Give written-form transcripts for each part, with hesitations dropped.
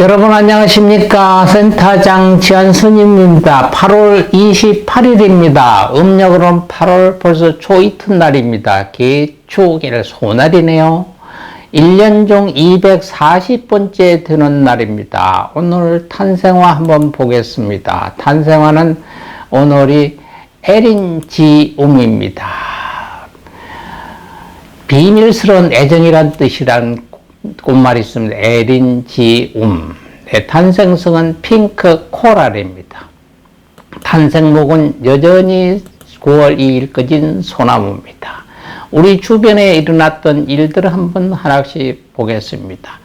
여러분 안녕하십니까? 센터장 지한스님입니다. 8월 28일입니다. 음력으로는 8월 벌써 초이튿날입니다. 개초계를 소날이네요. 1년 중 240번째 되는 날입니다. 오늘 탄생화 한번 보겠습니다. 탄생화는 오늘이 에린지움입니다. 비밀스러운 애정이란 뜻이란 꽃말이 있습니다. 에린지움. 탄생성은 핑크 코랄입니다. 탄생목은 여전히 9월 2일까지는 소나무입니다. 우리 주변에 일어났던 일들을 한번 하나씩 보겠습니다.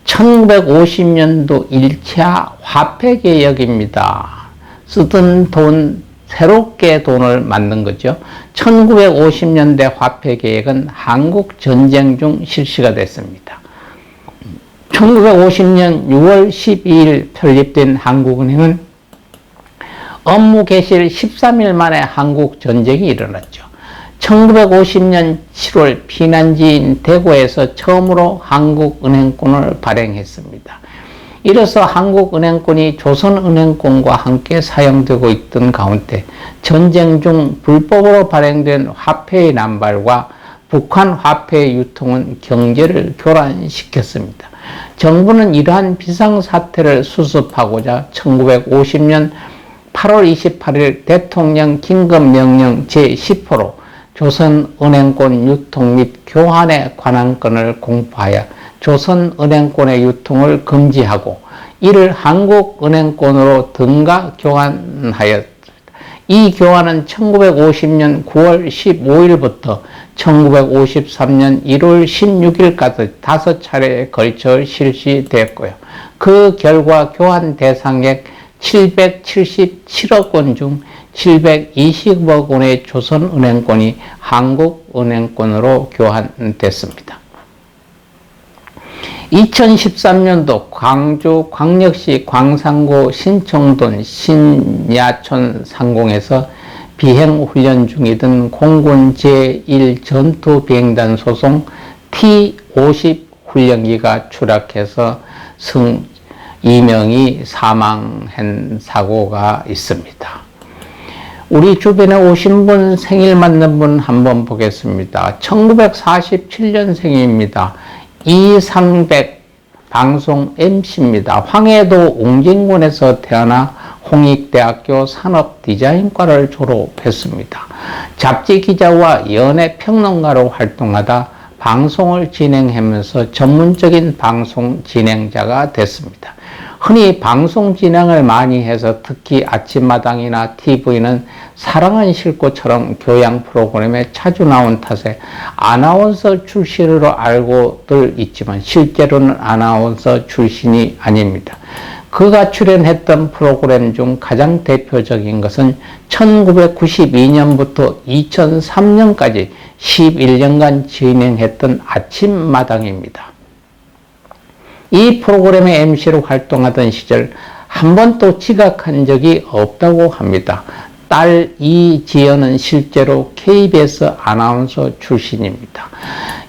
1950년도 1차 화폐개혁입니다. 쓰던 돈, 새롭게 돈을 만든 거죠. 1950년대 화폐개혁은 한국 전쟁 중 실시가 됐습니다. 1950년 6월 12일 설립된 한국은행은 업무 개시를 13일 만에 한국 전쟁이 일어났죠. 1950년 7월 피난지인 대구에서 처음으로 한국은행권을 발행했습니다. 이로써 한국은행권이 조선은행권과 함께 사용되고 있던 가운데 전쟁 중 불법으로 발행된 화폐의 남발과 북한 화폐의 유통은 경제를 교란시켰습니다. 정부는 이러한 비상사태를 수습하고자 1950년 8월 28일 대통령 긴급명령 제10호로 조선은행권 유통 및 교환에 관한 건을 공布하여 조선은행권의 유통을 금지하고 이를 한국은행권으로 등가 교환하였습니다. 이 교환은 1950년 9월 15일부터 1953년 1월 16일까지 5차례에 걸쳐 실시되었고요. 그 결과 교환 대상액 777억 원 중 720억 원의 조선은행권이 한국은행권으로 교환됐습니다. 2013년도 광주 광역시 광산구 신청동 신야촌 상공에서 비행훈련 중이던 공군 제1 전투비행단 소속 T-50 훈련기가 추락해서 2명이 사망한 사고가 있습니다. 우리 주변에 오신 분 생일 맞는 분 한번 보겠습니다. 1947년생입니다. 이상백 방송 MC입니다. 황해도 웅진군에서 태어나 홍익대학교 산업디자인과를 졸업했습니다. 잡지 기자와 연예평론가로 활동하다 방송을 진행하면서 전문적인 방송 진행자가 됐습니다. 흔히 방송 진행을 많이 해서 특히 아침마당이나 TV는 사랑은 싣고처럼 교양 프로그램에 자주 나온 탓에 아나운서 출신으로 알고들 있지만 실제로는 아나운서 출신이 아닙니다. 그가 출연했던 프로그램 중 가장 대표적인 것은 1992년부터 2003년까지 11년간 진행했던 아침마당입니다. 이 프로그램의 MC로 활동하던 시절 한 번도 지각한 적이 없다고 합니다. 딸 이지연은 실제로 KBS 아나운서 출신입니다.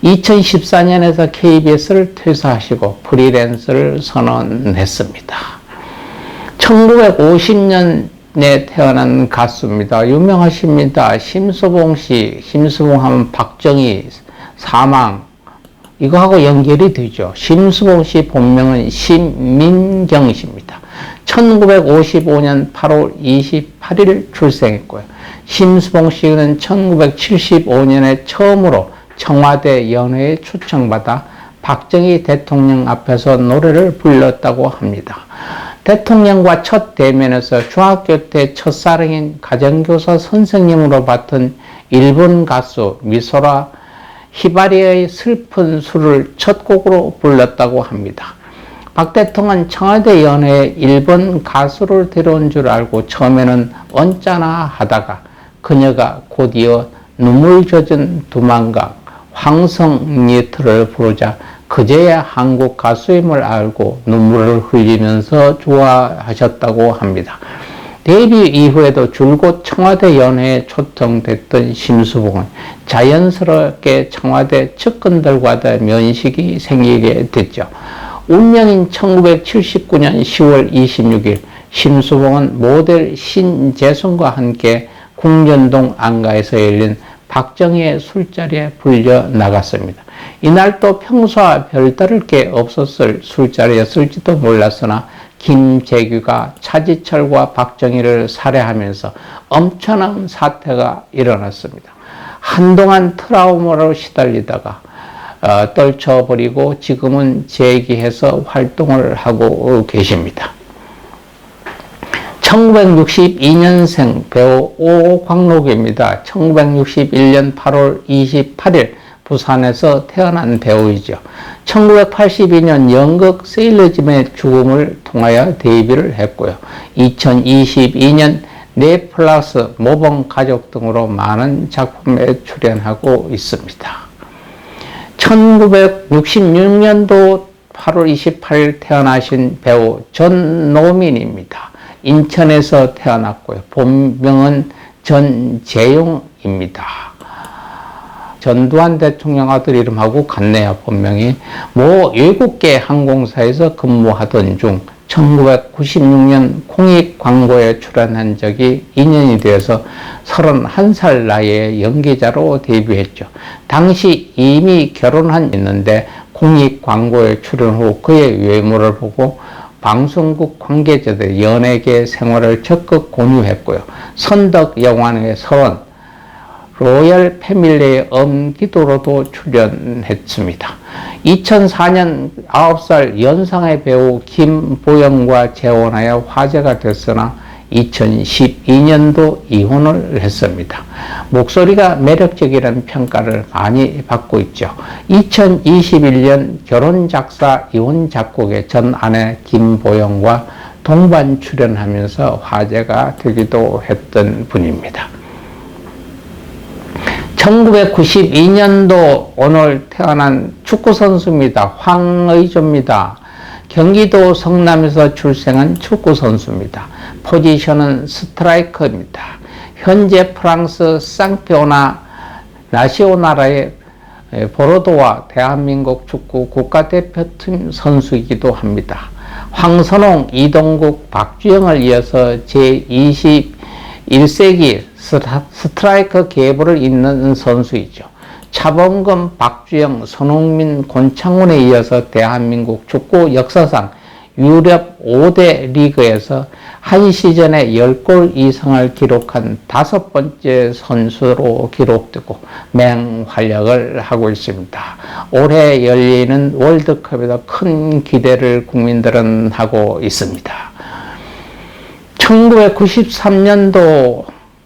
2014년에서 KBS를 퇴사하시고 프리랜서를 선언했습니다. 1950년에 태어난 가수입니다. 유명하십니다. 심수봉 씨. 심수봉 하면 박정희 사망 이거하고 연결이 되죠. 심수봉 씨 본명은 심민경 씨입니다. 1955년 8월 28일 출생했고요. 심수봉 씨는 1975년에 처음으로 청와대 연회에 초청받아 박정희 대통령 앞에서 노래를 불렀다고 합니다. 대통령과 첫 대면에서 중학교 때 첫사랑인 가정교사 선생님으로 맡은 일본 가수 미소라 히바리의 슬픈 수를 첫 곡으로 불렀다고 합니다. 박 대통령은 청와대 연회에 일본 가수를 데려온 줄 알고 처음에는 언짢아 하다가 그녀가 곧이어 눈물 젖은 두만강 황성리트를 부르자 그제야 한국 가수임을 알고 눈물을 흘리면서 좋아하셨다고 합니다. 데뷔 이후에도 줄곧 청와대 연회에 초청됐던 심수봉은 자연스럽게 청와대 측근들과의 면식이 생기게 됐죠. 운명인 1979년 10월 26일 심수봉은 모델 신재순과 함께 궁전동 안가에서 열린 박정희의 술자리에 불려 나갔습니다. 이날 또 평소와 별다를 게 없었을 술자리였을지도 몰랐으나 김재규가 차지철과 박정희를 살해하면서 엄청난 사태가 일어났습니다. 한동안 트라우마로 시달리다가 떨쳐버리고 지금은 재기해서 활동을 하고 계십니다. 1962년생 배우 오광록입니다. 1961년 8월 28일 부산에서 태어난 배우이죠. 1982년 연극 세일러짐의 죽음을 통하여 데뷔를 했고요. 2022년 넷플러스 모범 가족 등으로 많은 작품에 출연하고 있습니다. 1966년도 8월 28일 태어나신 배우 전노민입니다. 인천에서 태어났고요. 본명은 전재용입니다. 전두환 대통령 아들 이름하고 같네요. 본명이. 모 외국계 항공사에서 근무하던 중 1996년 공익 광고에 출연한 적이 인연이 되어서 31살 나이에 연기자로 데뷔했죠. 당시 이미 결혼한 있는데 공익 광고에 출연 후 그의 외모를 보고 방송국 관계자들 연예계 생활을 적극 권유했고요. 선덕여관의 서원, 로열 패밀리의 엄기도로도 출연했습니다. 2004년 9살 연상의 배우 김보영과 재혼하여 화제가 됐으나 2012년도 이혼을 했습니다. 목소리가 매력적이라는 평가를 많이 받고 있죠. 2021년 결혼작사 이혼작곡의 전 아내 김보영과 동반 출연하면서 화제가 되기도 했던 분입니다. 1992년도 오늘 태어난 축구선수입니다. 황의조입니다. 경기도 성남에서 출생한 축구선수입니다. 포지션은 스트라이커입니다. 현재 프랑스 상피오나 나시오나라의 보르도와 대한민국 축구 국가대표팀 선수이기도 합니다. 황선홍, 이동국, 박주영을 이어서 제21세기 스트라이커 계보를 잇는 선수이죠. 차범근, 박주영, 손흥민, 권창훈에 이어서 대한민국 축구 역사상 유럽 5대 리그에서 한 시즌에 10골 이상을 기록한 5번째 선수로 기록되고 맹활약을 하고 있습니다. 올해 열리는 월드컵에도 큰 기대를 국민들은 하고 있습니다. 1993년도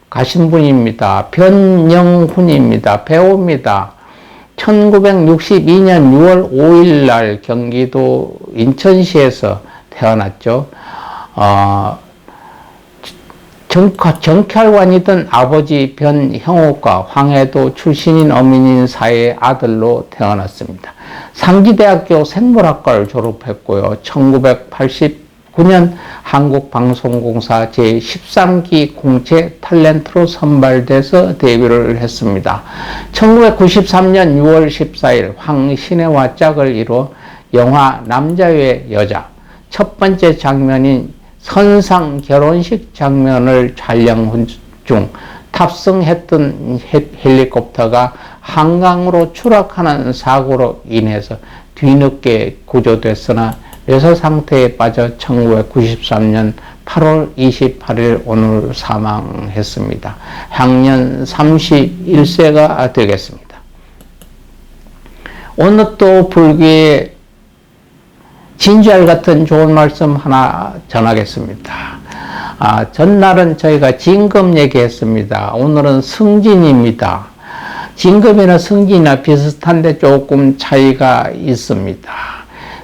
가신 분입니다. 변영훈입니다. 배우입니다. 1962년 6월 5일 날 경기도 인천시에서 태어났죠. 정찰관이던 아버지 변형옥과 황해도 출신인 어민인 사이의 아들로 태어났습니다. 상지대학교 생물학과를 졸업했고요. 1989년 한국방송공사 제13기 공채 탤런트로 선발돼서 데뷔를 했습니다. 1993년 6월 14일 황신혜와 짝을 이루어 영화 남자의 여자 첫 번째 장면인 선상 결혼식 장면을 촬영 중 탑승했던 헬리콥터가 한강으로 추락하는 사고로 인해서 뒤늦게 구조됐으나 뇌사 상태에 빠져 1993년 8월 28일 오늘 사망했습니다. 향년 31세가 되겠습니다. 오늘 또 불교의 진주알 같은 좋은 말씀 하나 전하겠습니다. 전날은 저희가 진금 얘기했습니다. 오늘은 승진입니다. 진금이나 승진이나 비슷한데 조금 차이가 있습니다.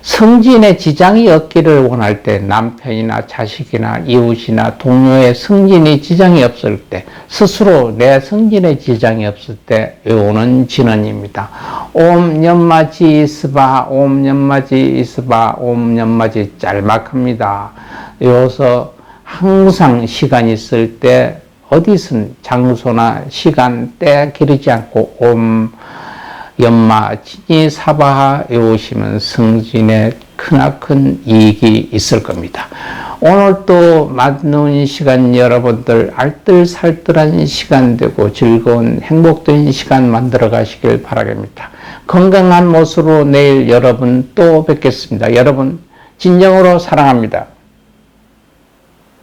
승진에 지장이 없기를 원할 때 남편이나 자식이나 이웃이나 동료의 승진이 지장이 없을 때 스스로 내 승진에 지장이 없을 때 외우는 진언입니다. 옴 연마지 스바 옴 연마지 스바 옴 연마지 짤막합니다. 외워서 항상 시간 있을 때 어디선 장소나 시간 때 기르지 않고 옴 연마 진이 사바하 외우시면 승진에 크나큰 이익이 있을 겁니다. 오늘 또 맞는 시간 여러분들 알뜰살뜰한 시간 되고 즐거운 행복된 시간 만들어 가시길 바라겠습니다. 건강한 모습으로 내일 여러분 또 뵙겠습니다. 여러분 진정으로 사랑합니다.